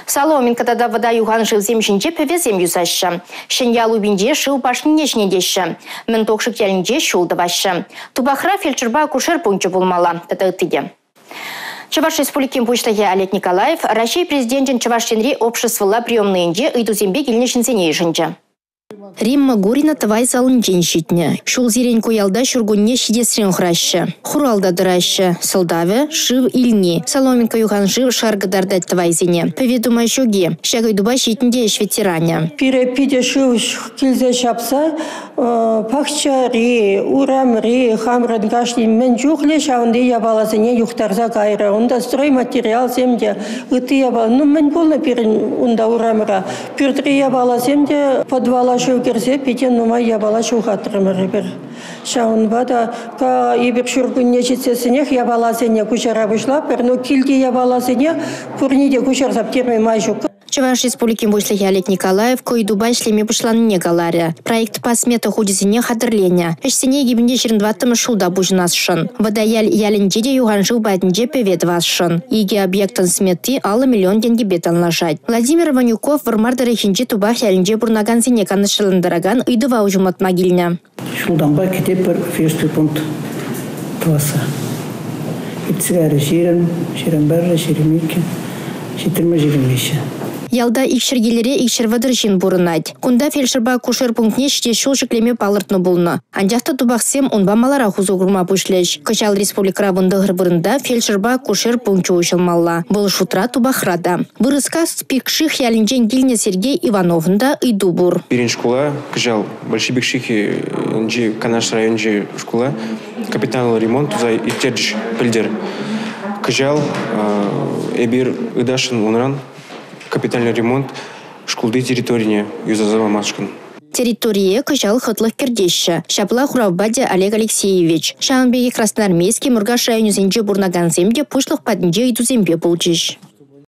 Саломинкада вода юган жив земшинче певезем юзаща. Шеньялу бинде шил башнине жнедеща. Ментокшик ялинде шулдаваща. Тубахра фельдшерба кушер пунчу булмала. Это тыге. Чуваш Республикин почтаге Олег Николаев, Россия президентин Чувашченри обществола приемныйнде ыйдузембе килнешинсене ишинче. Римма Гурина тавай салын день щитне. Шул зирень куялда шургунне щидесрен храща. Хуралда дыраща. Солдаве шив ильни. Соломинка юхан жив шаргадардать тавай зине. Поведума шуги. Щагай дуба щитнде ветеране. Пиде шив килзе шапса. Пахча ри, урам ри, хамран гашни мен жухле шаунде ябалазине юхтарза гайра. Унда стройматериал земде. Ыты ябал. Ну мен полна пирин унда урамра. Пиртри ябала земде подвала шугерзе питен нума ябала шухатрымыр бир. Шаунбада ка ибир шургунне читсесинех ябалазине кучара вышлап, но килди ябалазине пурниде кучарзап термей майжук. Чуваш Республикин бушлахи Олег Николаев, кой Дубай шлеме бушланыне галаря. Проект по смета худизине хадырления. Эшсене гибнде 22 шулда бужнасшын. Водаяль ялинде юган жил баднде певедвасшын. Иге объектан смети алы миллион деньги бетан лажать. Владимир Ванюков вармардары хинде тубах ялинде бурнаганзине канышылындараган ыйдыва ужумат могильня. Шулданба кетепер ферстый пункт класса. Итсигары ширен бәрі, ширемеке, шитерме жиренмеше. Ялда икшергелере икшервадыршин бурынать. Кунда фельдшерба кушер пунктне ште шулшиклеме палыртны булны. Анжақта тубақсем онба малара хузугурма пушлеш. Качал республика вындығыр бұрында фельдшерба кушер пунктчу ушылмалла. Бұл шутра тубақрада. Бұрыска спекших ялинжен Гильня Сергей Ивановнда иду бур. Пирин школа, качал большебекшихи канаш районжи школа. Капитанный ремонт за иттердж пельдер. Качал эбир ыдашын унран. Капитальный ремонт школды территории юзазава машкин. Территория качал хатлых кердеща. Шапла Хуравбаде Олег Алексеевич. Шанбеги Красноармейский Мургаш районе зенже бурнаган земде пушлых паднде иду зембе получиш.